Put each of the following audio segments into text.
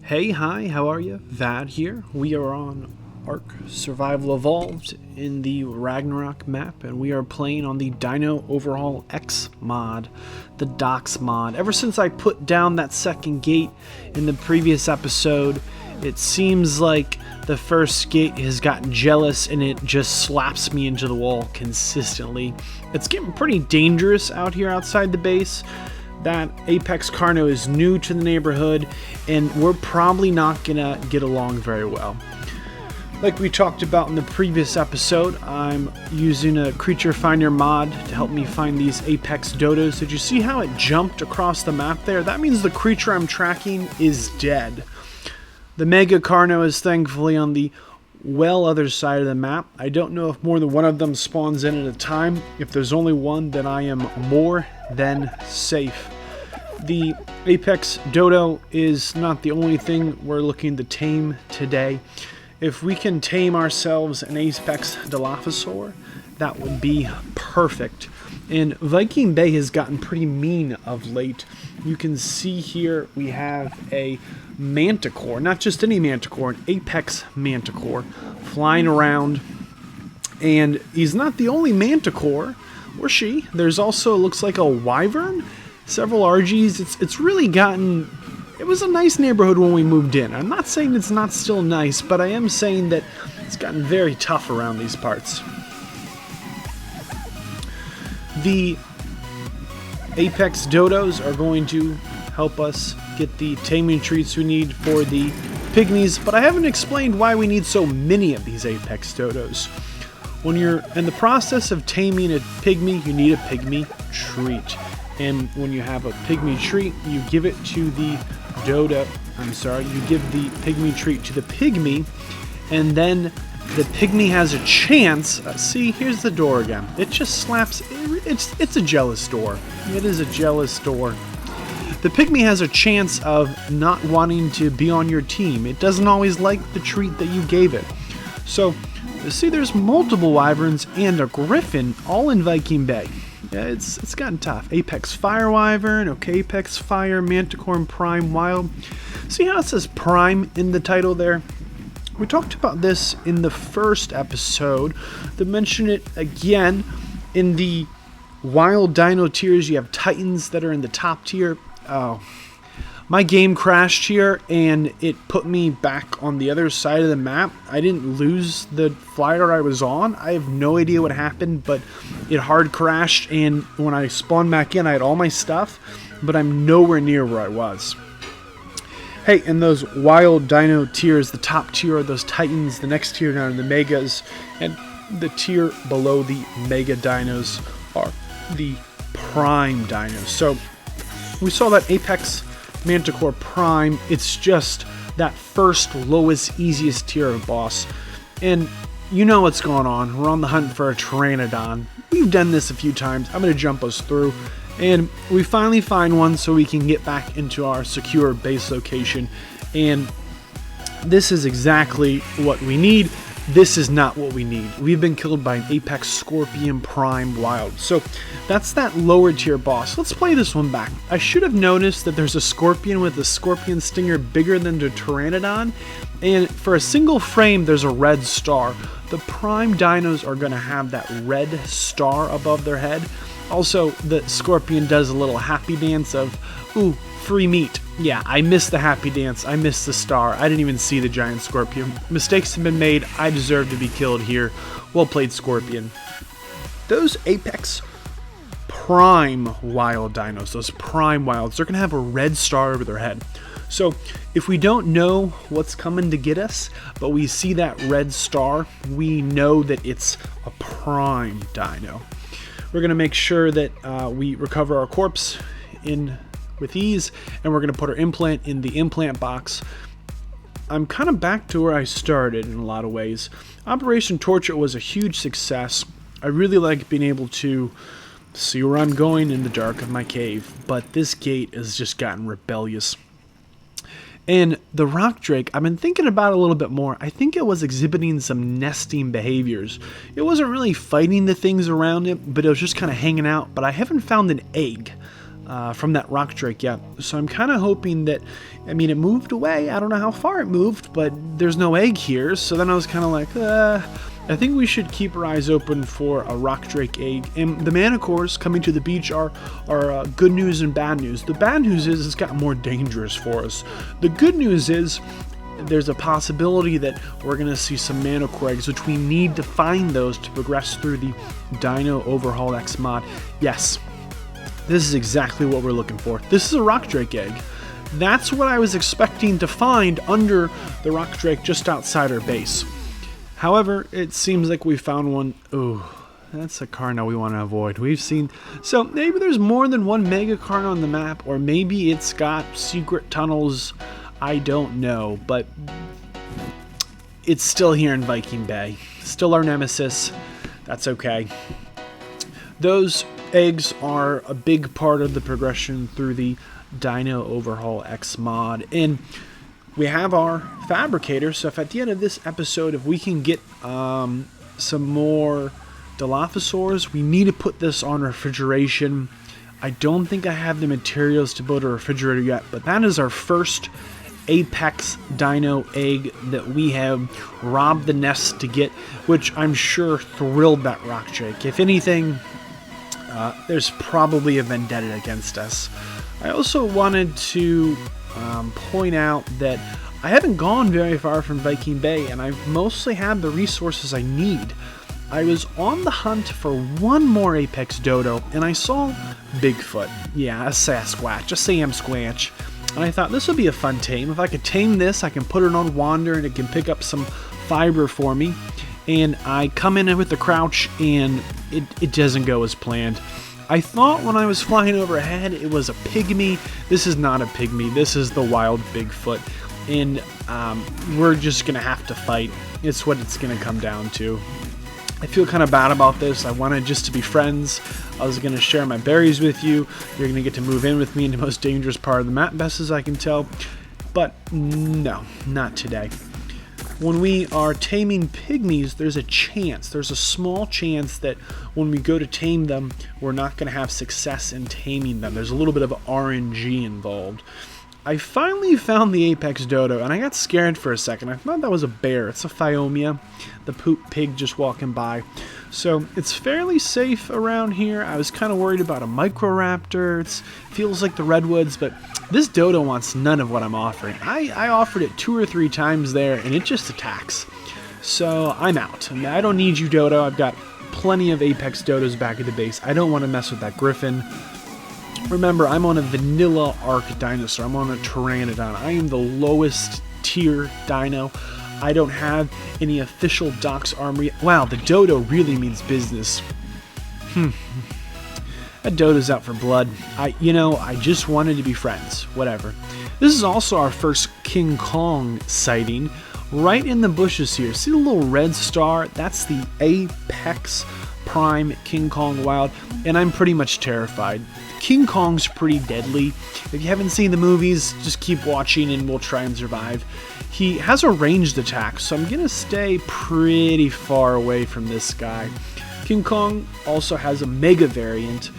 Hey, hi, how are you? Vadd here. We are on ARK Survival Evolved in the Ragnarok map, and we are playing on the DinoOverhaul X mod, the DOX mod. Ever since I put down that second gate in the previous episode, it seems like the first gate has gotten jealous and it just slaps me into the wall consistently. It's getting pretty dangerous out here outside the base. That Apex Carno is new to the neighborhood, and we're probably not gonna get along very well. Like we talked about in the previous episode, I'm using a creature finder mod to help me find these Apex Dodos. Did you see how it jumped across the map there? That means the creature I'm tracking is dead. The Mega Carno is thankfully on the other side of the map. I don't know if more than one of them spawns in at a time. If there's only one, then I am more than safe. The Apex Dodo is not the only thing we're looking to tame today. If we can tame ourselves an Apex Dilophosaurus, that would be perfect. And Viking Bay has gotten pretty mean of late. You can see here we have a Manticore, not just any Manticore, an Apex Manticore flying around. And he's not the only Manticore, or she. There's also, looks like a Wyvern, several RGs. It's really gotten, it was a nice neighborhood when we moved in. I'm not saying it's not still nice, but I am saying that it's gotten very tough around these parts. The Apex Dodos are going to help us get the taming treats we need for the pygmies, but I haven't explained why we need so many of these Apex Dodos. When you're in the process of taming a pygmy, you need a pygmy treat. And when you have a pygmy treat, you give it to the you give the pygmy treat to the pygmy, and then the pygmy has a chance. See, here's the door again. It just slaps. It's a jealous door. It is a jealous door. The pygmy has a chance of not wanting to be on your team. It doesn't always like the treat that you gave it. So, see, there's multiple wyverns and a griffin all in Viking Bay. Yeah, it's gotten tough. Apex Fire Wyvern, okay, Apex Fire, Manticore, and Prime Wild. See how it says Prime in the title there? We talked about this in the first episode. To mention it again, in the Wild Dino tiers, you have Titans that are in the top tier. Oh, my game crashed here and it put me back on the other side of the map. I didn't lose the flyer I was on. I have no idea what happened, but it hard crashed, and when I spawned back in, I had all my stuff, but I'm nowhere near where I was. Hey, in those Wild Dino tiers, the top tier are those Titans, the next tier down are the Megas, and the tier below the Mega Dinos are the Prime Dinos. So we saw that Apex Manticore Prime. It's just that first lowest, easiest tier of boss. And you know what's going on. We're on the hunt for a Pteranodon. We've done this a few times. I'm going to jump us through. And we finally find one so we can get back into our secure base location. And this is exactly what we need. This is not what we need. We've been killed by an Apex Scorpion Prime Wild. So that's that lower tier boss. Let's play this one back. I should have noticed that there's a Scorpion with a Scorpion Stinger bigger than the Pteranodon. And for a single frame, there's a red star. The Prime Dinos are going to have that red star above their head. Also, the Scorpion does a little happy dance of, ooh, free meat. Yeah, I missed the happy dance. I missed the star. I didn't even see the giant Scorpion. Mistakes have been made. I deserve to be killed here. Well played, Scorpion. Those Apex Prime Wild Dinos, those Prime Wilds, they're going to have a red star over their head. So if we don't know what's coming to get us, but we see that red star, we know that it's a Prime Dino. We're going to make sure that we recover our corpse with ease, and we're going to put our implant in the implant box. I'm kind of back to where I started in a lot of ways. Operation Torture was a huge success. I really like being able to see where I'm going in the dark of my cave, but this gate has just gotten rebellious. And the rock drake, I've been thinking about it a little bit more. I think it was exhibiting some nesting behaviors. It wasn't really fighting the things around it, but it was just kind of hanging out. But I haven't found an egg. from that rock drake yet. So I'm kind of hoping that, I mean, it moved away. I don't know how far it moved, but there's no egg here. So then I was kind of like, I think we should keep our eyes open for a rock drake egg. And the Manticores coming to the beach are good news and bad news. The bad news is it's got more dangerous for us. The good news is there's a possibility that we're going to see some Manticore eggs, which we need to find those to progress through the DinoOverhaul X mod. Yes, this is exactly what we're looking for. This is a rock drake egg. That's what I was expecting to find under the rock drake just outside our base. However, it seems like we found one. Ooh, that's a Carno we want to avoid. We've seen, so maybe there's more than one Mega Carno on the map, or maybe it's got secret tunnels. I don't know, but it's still here in Viking Bay. Still our nemesis. That's okay. Those eggs are a big part of the progression through the DinoOverhaul X mod, and we have our fabricator. So if at the end of this episode, if we can get some more Dilophosaurus, we need to put this on refrigeration. I don't think I have the materials to build a refrigerator yet, but that is our first Apex Dino egg that we have robbed the nest to get, which I'm sure thrilled that rock drake. If anything, there's probably a vendetta against us. I also wanted to point out that I haven't gone very far from Viking Bay, and I've mostly had the resources I need. I was on the hunt for one more Apex Dodo, and I saw Bigfoot. Yeah, a Sasquatch, a Sam Squatch. And I thought this would be a fun tame. If I could tame this, I can put it on Wander, and it can pick up some fiber for me. And I come in with the crouch, and it doesn't go as planned. I thought when I was flying overhead it was a pygmy. This is not a pygmy. This is the wild Bigfoot. And we're just going to have to fight. It's what it's going to come down to. I feel kind of bad about this. I wanted just to be friends. I was going to share my berries with you. You're going to get to move in with me in the most dangerous part of the map, best as I can tell. But no, not today. When we are taming pygmies, there's a chance, there's a small chance that when we go to tame them, we're not going to have success in taming them. There's a little bit of RNG involved. I finally found the Apex Dodo, and I got scared for a second. I thought that was a bear. It's a Phiomia, the poop pig just walking by. So it's fairly safe around here. I was kind of worried about a Microraptor. It feels like the Redwoods, but this Dodo wants none of what I'm offering. I offered it 2 or 3 times there, and it just attacks. So I'm out. I don't need you, Dodo. I've got plenty of Apex Dodos back at the base. I don't want to mess with that Griffin. Remember, I'm on a vanilla ARK dinosaur. I'm on a Pteranodon. I am the lowest tier dino. I don't have any official Dox armory. Wow, the Dodo really means business. That Dodo's out for blood. I just wanted to be friends. Whatever. This is also our first King Kong sighting. Right in the bushes here. See the little red star? That's the Apex Prime King Kong Wild. And I'm pretty much terrified. King Kong's pretty deadly. If you haven't seen the movies, just keep watching and we'll try and survive. He has a ranged attack, so I'm going to stay pretty far away from this guy. King Kong also has a Mega variant,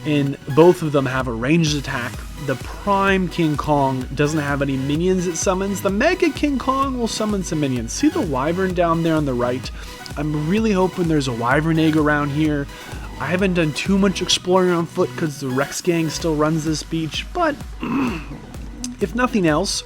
and both of them have a ranged attack. The Prime King Kong doesn't have any minions it summons. The Mega King Kong will summon some minions. See the Wyvern down there on the right? I'm really hoping there's a Wyvern egg around here. I haven't done too much exploring on foot because the Rex Gang still runs this beach, but if nothing else,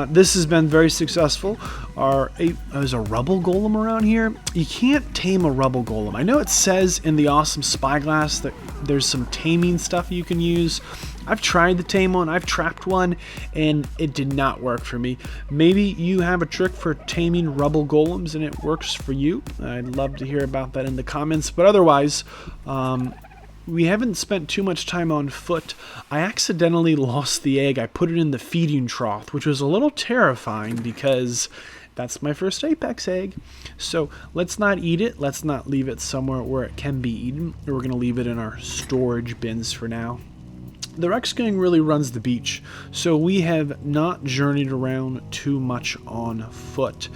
this has been very successful. There's a Rubble Golem around here. You can't tame a Rubble Golem. I know it says in the awesome spyglass that there's some taming stuff you can use. I've tried to tame one, I've trapped one, and it did not work for me. Maybe you have a trick for taming Rubble Golems and it works for you. I'd love to hear about that in the comments, but otherwise, we haven't spent too much time on foot. I accidentally lost the egg. I put it in the feeding trough, which was a little terrifying because that's my first Apex egg. So let's not eat it. Let's not leave it somewhere where it can be eaten. We're going to leave it in our storage bins for now. The Rex Gang really runs the beach, so we have not journeyed around too much on foot.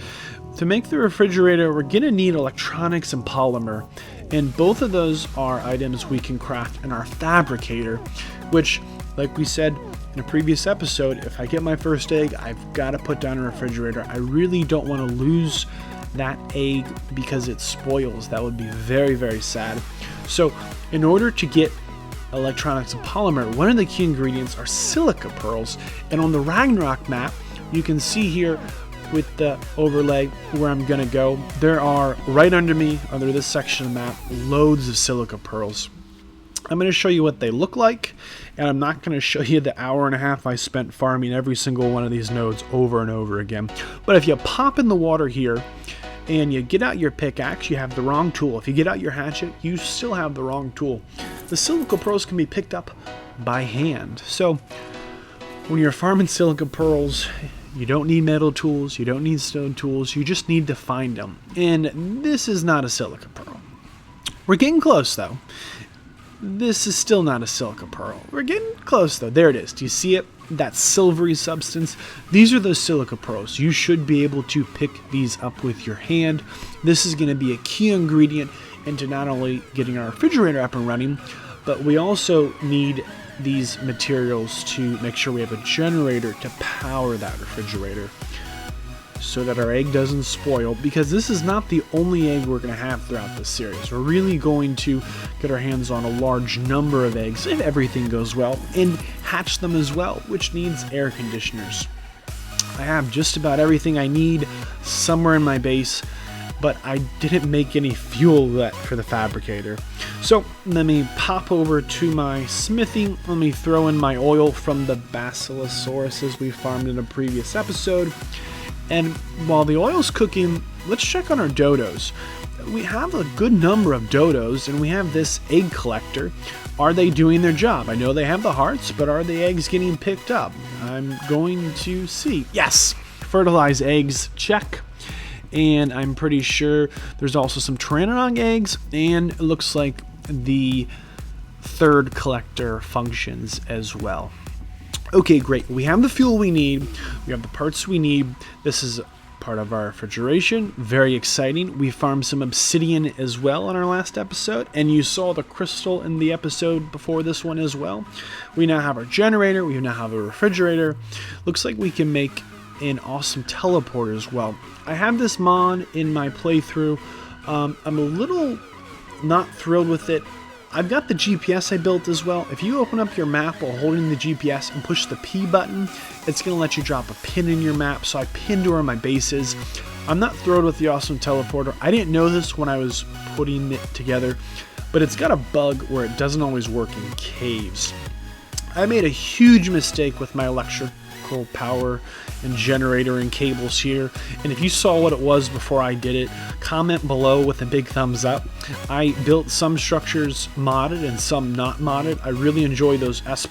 To make the refrigerator, we're going to need electronics and polymer, and both of those are items we can craft in our fabricator. which, like we said in a previous episode, if I get my first egg, I've got to put down in a refrigerator. I really don't want to lose that egg because it spoils. That would be very, very sad. So in order to get electronics and polymer, one of the key ingredients are silica pearls. And on the Ragnarok map, you can see here with the overlay where I'm gonna go, there are right under me, under this section of the map, loads of silica pearls. I'm going to show you what they look like, and I'm not going to show you the hour and a half I spent farming every single one of these nodes over and over again. But if you pop in the water here and you get out your pickaxe, you have the wrong tool. If you get out your hatchet, you still have the wrong tool. The silica pearls can be picked up by hand. So when you're farming silica pearls, you don't need metal tools, you don't need stone tools, you just need to find them. And this is not a silica pearl. We're getting close though. This is still not a silica pearl. We're getting close though. There it is. Do you see it? That silvery substance. These are those silica pearls. You should be able to pick these up with your hand. This is going to be a key ingredient into not only getting our refrigerator up and running, but we also need these materials to make sure we have a generator to power that refrigerator so that our egg doesn't spoil, because this is not the only egg we're going to have throughout this series. We're really going to get our hands on a large number of eggs, if everything goes well, and hatch them as well, which needs air conditioners. I have just about everything I need somewhere in my base, but I didn't make any fuel yet for the fabricator. So let me pop over to my smithy. Let me throw in my oil from the Basilisauruses we farmed in a previous episode. And while the oil's cooking, let's check on our dodos. We have a good number of dodos, and we have this egg collector. Are they doing their job? I know they have the hearts, but are the eggs getting picked up? I'm going to see. Yes! Fertilize eggs, check. And I'm pretty sure there's also some Pteranodon eggs, and it looks like the third collector functions as well. Okay, great. We have the fuel we need. We have the parts we need. This is part of our refrigeration. Very exciting. We farmed some obsidian as well in our last episode, and you saw the crystal in the episode before this one as well. We now have our generator. We now have a refrigerator. Looks like we can make an awesome teleporter as well. I have this mod in my playthrough. I'm a little not thrilled with it. I've got the GPS I built as well. If you open up your map while holding the GPS and push the P button, it's going to let you drop a pin in your map. So I pinned where my base is. I'm not thrilled with the awesome teleporter. I didn't know this when I was putting it together, but it's got a bug where it doesn't always work in caves. I made a huge mistake with my electrical power and generator and cables here, and if you saw what it was before I did it, comment below with a big thumbs up. I built some structures modded and some not modded. I really enjoy those S+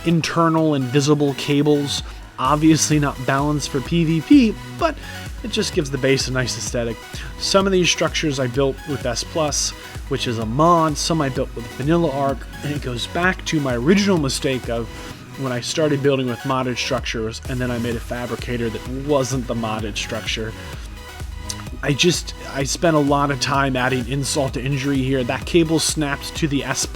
internal and visible cables. Obviously not balanced for PvP, but it just gives the base a nice aesthetic. Some of these structures I built with S+, which is a mod. Some I built with Vanilla Arc, and it goes back to my original mistake of when I started building with modded structures, and then I made a fabricator that wasn't the modded structure. I spent a lot of time adding insult to injury here. That cable snapped to the S+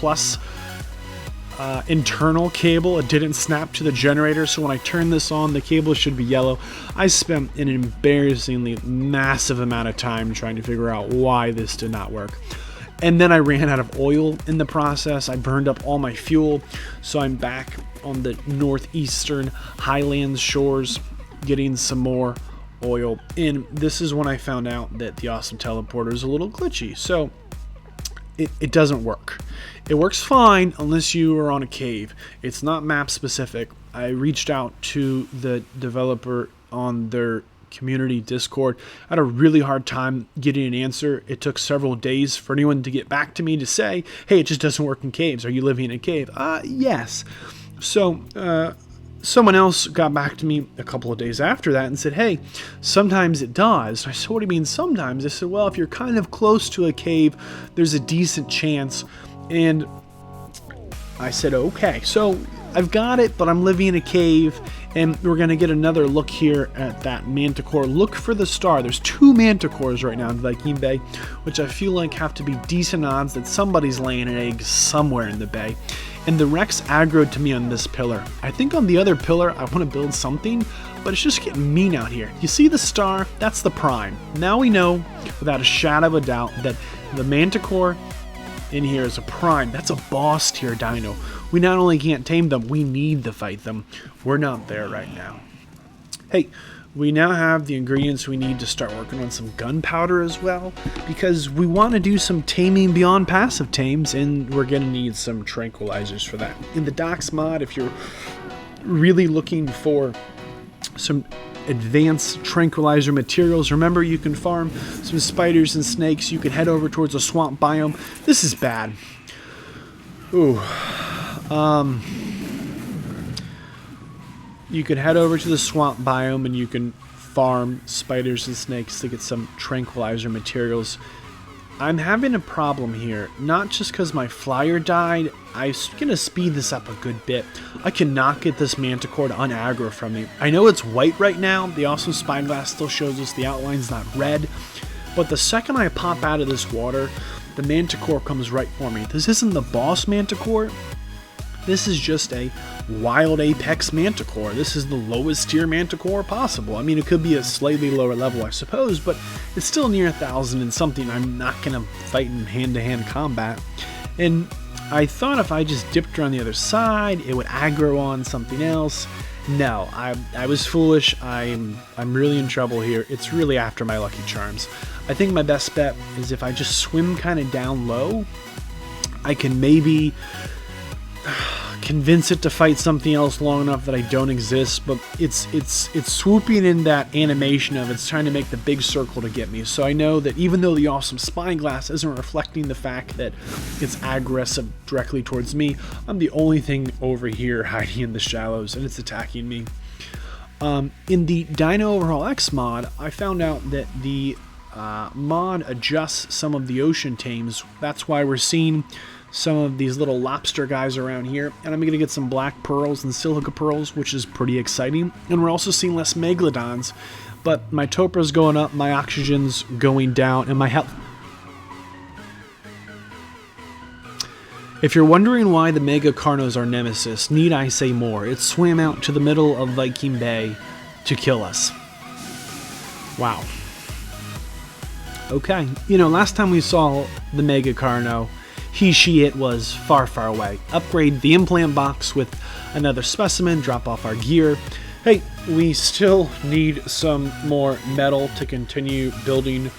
internal cable. It didn't snap to the generator, so when I turn this on, the cable should be yellow. I spent an embarrassingly massive amount of time trying to figure out why this did not work. And then I ran out of oil in the process. I burned up all my fuel, so I'm back on the northeastern highlands shores getting some more oil. And this is when I found out that the awesome teleporter is a little glitchy, so it doesn't work. It works fine unless you are on a cave. It's not map specific. I reached out to the developer on their community Discord. I had a really hard time getting an answer. It took several days for anyone to get back to me to say, hey, it just doesn't work in caves. Are you living in a cave? Yes. So someone else got back to me a couple of days after that and said, hey, sometimes it does. I said, what do you mean sometimes? They said, well, if you're kind of close to a cave, there's a decent chance. And I said, okay. So I've got it, but I'm living in a cave, and we're going to get another look here at that Manticore. Look for the star. There's 2 Manticores right now in Viking Bay, which I feel like have to be decent odds that somebody's laying an egg somewhere in the bay. And the Rex aggroed to me on this pillar. I think on the other pillar I want to build something, but it's just getting mean out here. You see the star? That's the prime. Now we know without a shadow of a doubt that the Manticore in here is a prime. That's a boss tier dino. We not only can't tame them, we need to fight them. We're not there right now. Hey, we now have the ingredients we need to start working on some gunpowder as well, because we want to do some taming beyond passive tames, and we're going to need some tranquilizers for that. In the Docs mod, if you're really looking for some advanced tranquilizer materials, remember you can farm some spiders and snakes. You can head over towards a swamp biome. This is bad. Ooh. You could head over to the swamp biome and you can farm spiders and snakes to get some tranquilizer materials. I'm having a problem here, not just because my flyer died. I'm going to speed this up a good bit. I cannot get this Manticore to unaggro from me. I know it's white right now. The awesome spyglass still shows us the outline's not red. But the second I pop out of this water, the Manticore comes right for me. This isn't the boss Manticore. This is just a wild apex Manticore. This is the lowest tier Manticore possible. I mean, it could be a slightly lower level, I suppose, but it's still near 1,000 and something I'm not going to fight in hand-to-hand combat. And I thought if I just dipped around the other side, it would aggro on something else. No, I was foolish. I'm really in trouble here. It's really after my Lucky Charms. I think my best bet is if I just swim kind of down low, I can maybe convince it to fight something else long enough that I don't exist, but it's swooping in that animation of it's trying to make the big circle to get me. So I know that even though the awesome spyglass isn't reflecting the fact that it's aggressive directly towards me, I'm the only thing over here hiding in the shallows and it's attacking me. In the DinoOverhaul X mod, I found out that the mod adjusts some of the ocean tames. That's why we're seeing some of these little lobster guys around here, and I'm going to get some black pearls and silica pearls, which is pretty exciting. And we're also seeing less megalodons, but my topra's going up, my oxygen's going down, and my health. If you're wondering why the mega Carnos are nemesis, need I say more? It swam out to the middle of Viking Bay to kill us. Wow. Okay, you know, last time we saw the mega Carno, it was far, far away. Upgrade the implant box with another specimen, drop off our gear. Hey, we still need some more metal to continue building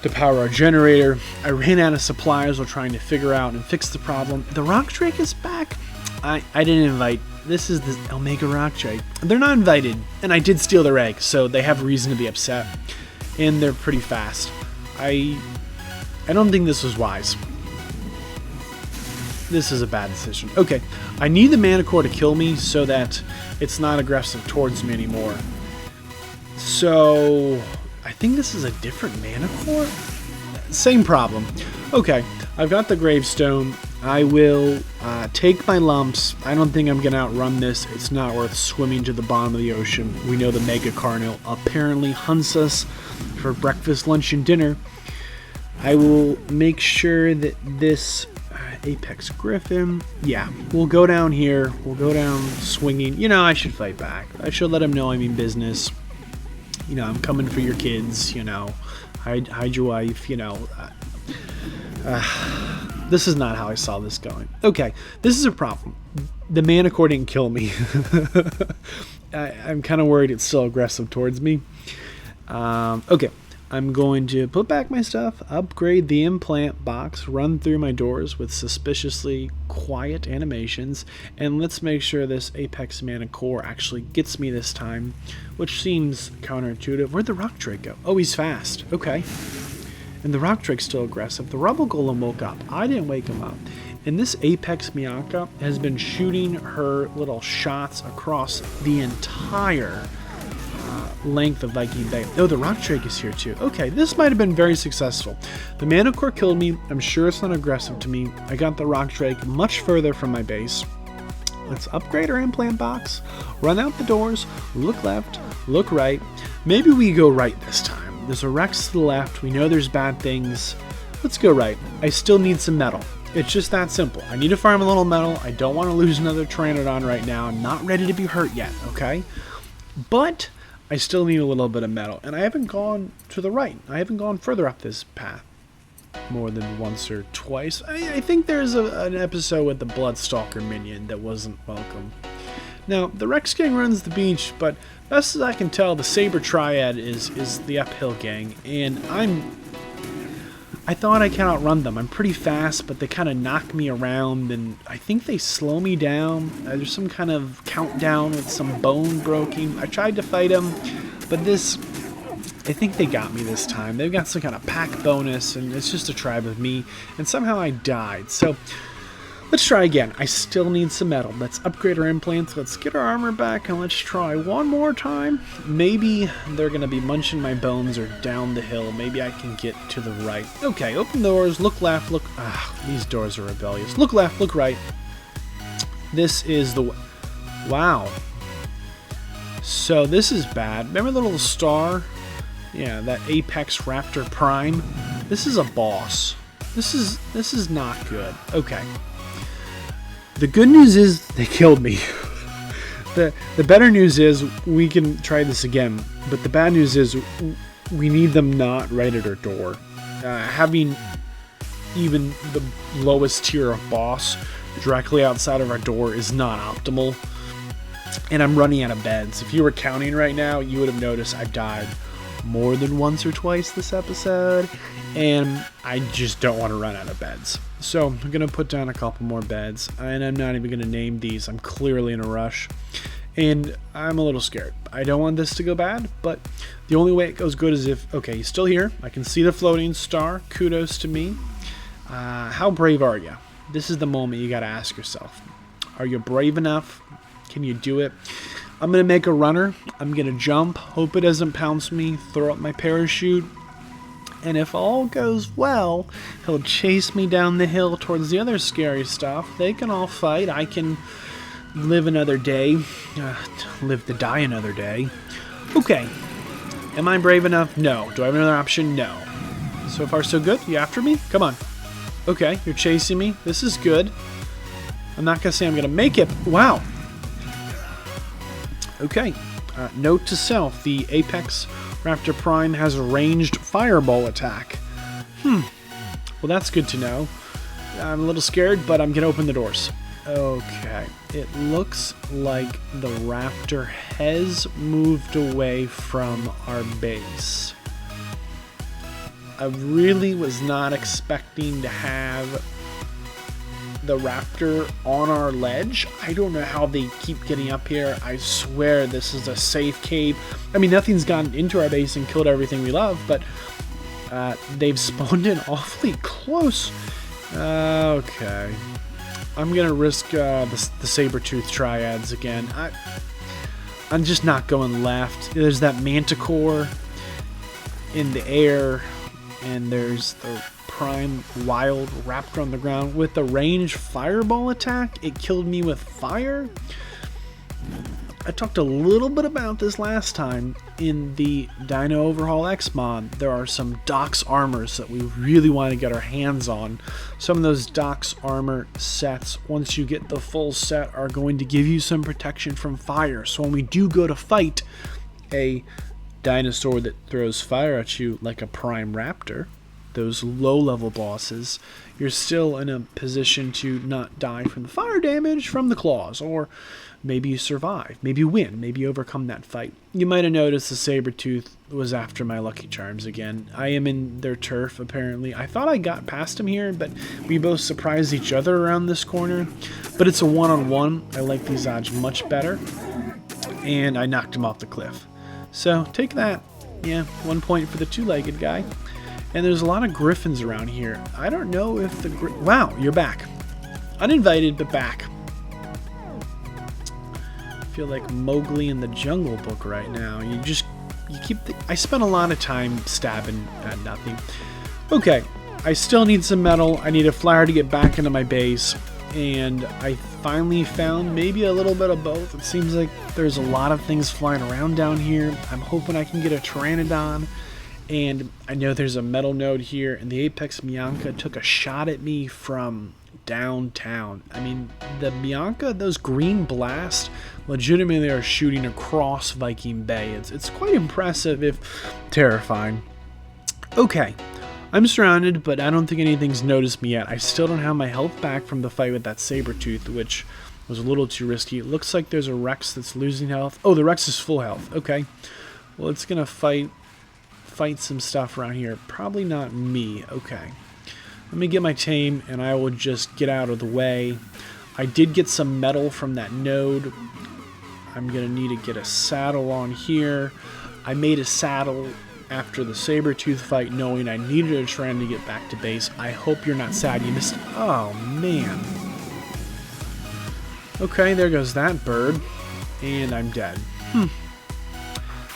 to power our generator. I ran out of supplies while trying to figure out and fix the problem. The rock drake is back. I didn't invite. This is the Omega rock drake. They're not invited, and I did steal their egg, so they have reason to be upset. And they're pretty fast. I don't think this was wise. This is a bad decision. Okay, I need the Manticore to kill me so that it's not aggressive towards me anymore. So, I think this is a different Manticore? Same problem. Okay, I've got the gravestone. I will take my lumps. I don't think I'm going to outrun this. It's not worth swimming to the bottom of the ocean. We know the Mega Carno apparently hunts us for breakfast, lunch, and dinner. I will make sure that this Apex Griffin, yeah, we'll go down here. We'll go down swinging. You know, I should fight back. I should let him know I mean business. You know, I'm coming for your kids, you know. Hide your wife, you know. This is not how I saw this going. Okay, this is a problem. The Manticore didn't kill me. I'm kind of worried it's still aggressive towards me. Okay, I'm going to put back my stuff, upgrade the implant box, run through my doors with suspiciously quiet animations, and let's make sure this Apex Manticore actually gets me this time, which seems counterintuitive. Where'd the rock drake go? Oh, he's fast. Okay. And the rock drake's still aggressive. The Rubble Golem woke up. I didn't wake him up. And this Apex Miaka has been shooting her little shots across the entire length of Viking Bay. Oh, the rock drake is here too. Okay, this might have been very successful. The Manticore killed me. I'm sure it's not aggressive to me. I got the rock drake much further from my base. Let's upgrade our implant box, run out the doors, look left, look right. Maybe we go right this time. There's a Rex to the left. We know there's bad things. Let's go right. I still need some metal. It's just that simple. I need to farm a little metal. I don't want to lose another Pteranodon right now. I'm not ready to be hurt yet, okay? But I still need a little bit of metal. And I haven't gone to the right. I haven't gone further up this path more than once or twice. I think there's an episode with the Bloodstalker minion that wasn't welcome. Now, the Rex gang runs the beach, but best as I can tell, the Saber Triad is the uphill gang. And I thought I can outrun them. I'm pretty fast, but they kind of knock me around, and I think they slow me down. There's some kind of countdown with some bone broken. I tried to fight them, but I think they got me this time. They've got some kind of pack bonus, and it's just a tribe of me, and somehow I died. So let's try again. I still need some metal. Let's upgrade our implants. Let's get our armor back, and let's try one more time. Maybe they're going to be munching my bones or down the hill. Maybe I can get to the right. Okay, open doors. Look left. Look... these doors are rebellious. Look left. Look right. This is the... Wow. So this is bad. Remember the little star? Yeah, that Apex Raptor Prime. This is a boss. This is not good. Okay. The good news is they killed me. The better news is we can try this again. But the bad news is we need them not right at our door. Having even the lowest tier of boss directly outside of our door is not optimal. And I'm running out of beds. If you were counting right now, you would have noticed I've died more than once or twice this episode, and I just don't want to run out of beds. So I'm going to put down a couple more beds, and I'm not even going to name these. I'm clearly in a rush, and I'm a little scared. I don't want this to go bad, but the only way it goes good is if, okay, he's still here. I can see the floating star. Kudos to me. How brave are you? This is the moment you got to ask yourself. Are you brave enough? Can you do it? I'm going to make a runner. I'm going to jump. Hope it doesn't pounce me. Throw up my parachute. And if all goes well, he'll chase me down the hill towards the other scary stuff. They can all fight. I can live another day. Live to die another day. Okay. Am I brave enough? No. Do I have another option? No. So far so good. You after me? Come on. Okay. You're chasing me. This is good. I'm not going to say I'm going to make it. Wow. Okay, note to self, the Apex Raptor Prime has a ranged fireball attack. Well, that's good to know. I'm a little scared, but I'm going to open the doors. Okay, it looks like the Raptor has moved away from our base. I really was not expecting to have the Raptor on our ledge. I don't know how they keep getting up here. I swear this is a safe cave. I mean, nothing's gotten into our base and killed everything we love, but they've spawned in awfully close. Okay. I'm gonna risk the saber-tooth triads again. I'm just not going left. There's that Manticore in the air, and there's the prime wild raptor on the ground with the ranged fireball attack. It killed me with fire. I talked a little bit about this last time in the DinoOverhaul X mod. There are some DOX armors that we really want to get our hands on. Some of those DOX armor sets, once you get the full set, are going to give you some protection from fire. So when we do go to fight a dinosaur that throws fire at you like a prime raptor, those low-level bosses, you're still in a position to not die from the fire damage from the claws, or maybe you survive, maybe you win, maybe you overcome that fight. You might have noticed the saber-tooth was after my Lucky Charms again. I am in their turf, apparently. I thought I got past him here, but we both surprised each other around this corner. But it's a one-on-one. I like these odds much better, and I knocked him off the cliff. So, take that. Yeah, 1 point for the two-legged guy. And there's a lot of griffins around here. I don't know if the... Wow, you're back. Uninvited, but back. I feel like Mowgli in the Jungle Book right now. You keep... I spent a lot of time stabbing at nothing. Okay, I still need some metal. I need a flyer to get back into my base. And I finally found maybe a little bit of both. It seems like there's a lot of things flying around down here. I'm hoping I can get a Pteranodon. And I know there's a metal node here, and the Apex Mianca took a shot at me from downtown. I mean, the Bianca, those green blasts, legitimately are shooting across Viking Bay. It's quite impressive, if terrifying. Okay, I'm surrounded, but I don't think anything's noticed me yet. I still don't have my health back from the fight with that Sabertooth, which was a little too risky. It looks like there's a Rex that's losing health. Oh, the Rex is full health. Okay, well, it's gonna fight some stuff around here. Probably not me. Okay, let me get my tame, and I will just get out of the way. I did get some metal from that node. I'm gonna need to get a saddle on here. I made a saddle after the Sabertooth fight, knowing I needed a trend to get back to base. I hope you're not sad you missed. Oh, man. Okay, there goes that bird. And I'm dead.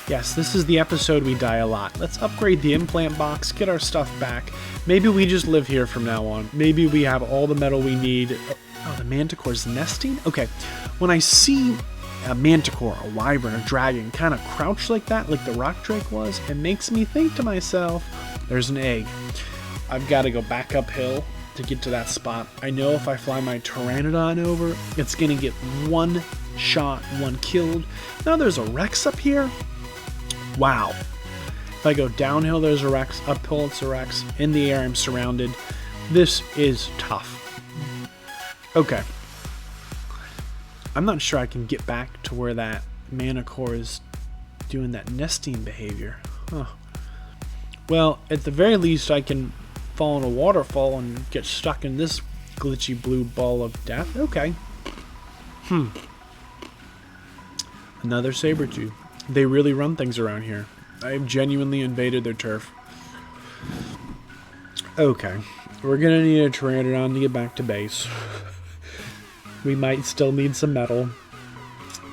Yes, this is the episode we die a lot. Let's upgrade the implant box, get our stuff back. Maybe we just live here from now on. Maybe we have all the metal we need. Oh, the Manticore's nesting? Okay, when I see a Manticore, a Wyvern, a dragon kind of crouch like that, like the rock drake was, it makes me think to myself, there's an egg. I've got to go back uphill to get to that spot. I know if I fly my Pteranodon over, it's going to get one shot, one killed. Now there's a Rex up here. Wow. If I go downhill, there's a Rex. Uphill, it's a Rex. In the air, I'm surrounded. This is tough. Okay. I'm not sure I can get back to where that Manticore is doing that nesting behavior. Huh. Well, at the very least, I can fall in a waterfall and get stuck in this glitchy blue ball of death. Okay. Another Sabertooth. They really run things around here. I have genuinely invaded their turf. Okay. We're going to need a Pteranodon to get back to base. We might still need some metal.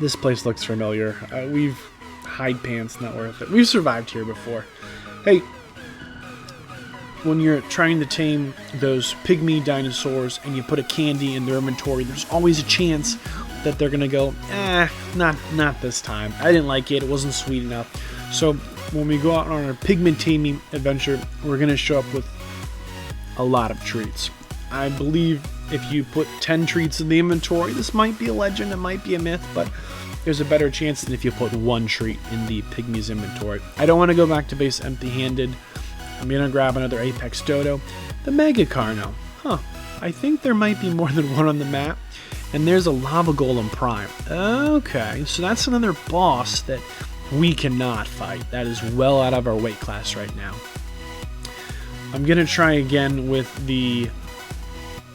This place looks familiar. We've hide pants, not worth it. We've survived here before. Hey, when you're trying to tame those pygmy dinosaurs and you put a candy in their inventory, there's always a chance that they're gonna go, not this time. I didn't like it. It wasn't sweet enough. So when we go out on our Pygmy Taming adventure, we're gonna show up with a lot of treats. I believe if you put 10 treats in the inventory, this might be a legend, it might be a myth, but there's a better chance than if you put one treat in the Pygmy's inventory. I don't want to go back to base empty-handed. I'm going to grab another Apex Dodo. The Mega Carno. I think there might be more than one on the map. And there's a Lava Golem Prime. Okay, so that's another boss that we cannot fight. That is well out of our weight class right now. I'm going to try again with the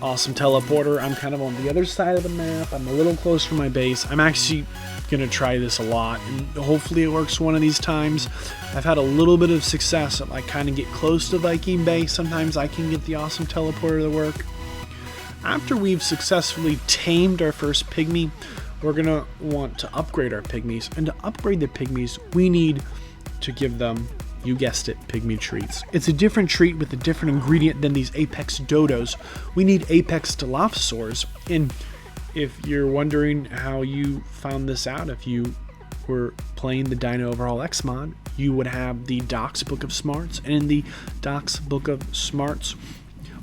awesome teleporter. I'm kind of on the other side of the map. I'm a little close from my base. I'm actually going to try this a lot, and hopefully it works one of these times. I've had a little bit of success. I kind of get close to Viking Bay. Sometimes I can get the awesome teleporter to work. After we've successfully tamed our first pygmy, we're going to want to upgrade our pygmies. And to upgrade the pygmies, we need to give them, you guessed it, pygmy treats. It's a different treat with a different ingredient than these Apex Dodos. We need Apex Dilophosaurus. And if you're wondering how you found this out, if you were playing the DinoOverhaul X mod, you would have the Docs Book of Smarts. And in the Docs Book of Smarts,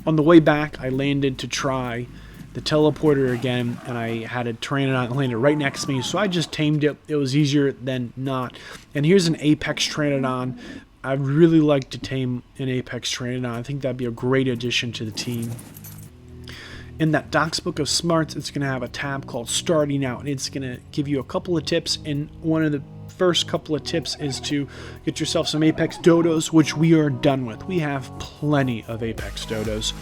on the way back, I landed to try the teleporter again, and I had a Pteranodon landed right next to me, so I just tamed it. It was easier than not. And here's an Apex Pteranodon. I'd really like to tame an Apex Pteranodon. I think that'd be a great addition to the team. In that Docs Book of Smarts, it's going to have a tab called Starting Out, and it's going to give you a couple of tips, and one of the first couple of tips is to get yourself some Apex Dodos, which we are done with. We have plenty of Apex Dodos.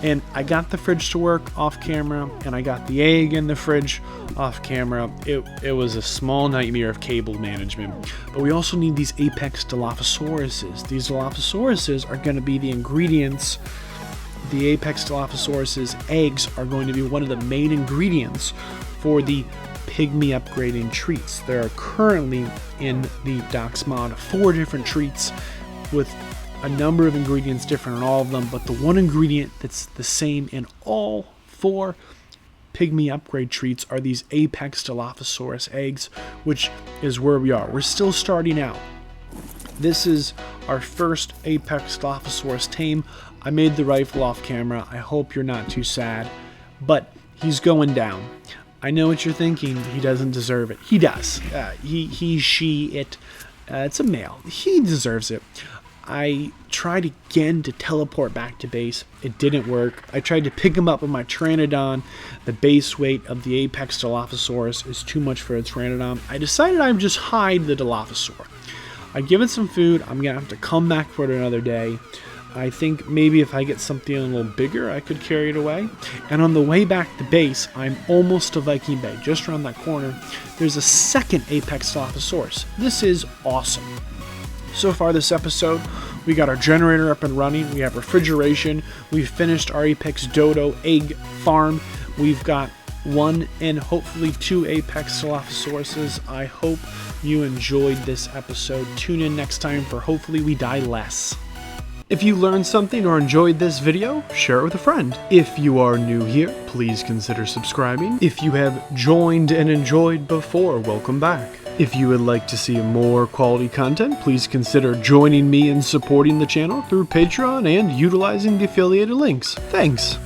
And I got the fridge to work off camera, and I got the egg in the fridge off camera. It was a small nightmare of cable management. But we also need these Apex Dilophosauruses. These Dilophosauruses are going to be the ingredients. The Apex Dilophosaurus's eggs are going to be one of the main ingredients for the pygmy upgrading treats. There are currently in the Docs mod 4 different treats with a number of ingredients different in all of them, but the one ingredient that's the same in all 4 pygmy upgrade treats are these Apex Dilophosaurus eggs, which is where we are. We're still starting out. This is our first Apex Dilophosaurus tame. I made the rifle off camera. I hope you're not too sad. but he's going down. I know what you're thinking. He doesn't deserve it. He does. He, she, it. It's a male. He deserves it. I tried again to teleport back to base. It didn't work. I tried to pick him up with my Pteranodon. The base weight of the apex Dilophosaurus is too much for a Pteranodon. I decided I'd just hide the Dilophosaur. I give it some food. I'm going to have to come back for it another day. I think maybe if I get something a little bigger, I could carry it away. And on the way back to base, I'm almost to Viking Bay. Just around that corner, there's a second apex Dilophosaurus. This is awesome. So far this episode, we got our generator up and running. We have refrigeration. We've finished our apex Dodo egg farm. We've got 1 and hopefully 2 apex Dilophosauruses. I hope you enjoyed this episode. Tune in next time for hopefully we die less. If you learned something or enjoyed this video, share it with a friend. If you are new here, please consider subscribing. If you have joined and enjoyed before, welcome back. If you would like to see more quality content, please consider joining me in supporting the channel through Patreon and utilizing the affiliated links. Thanks!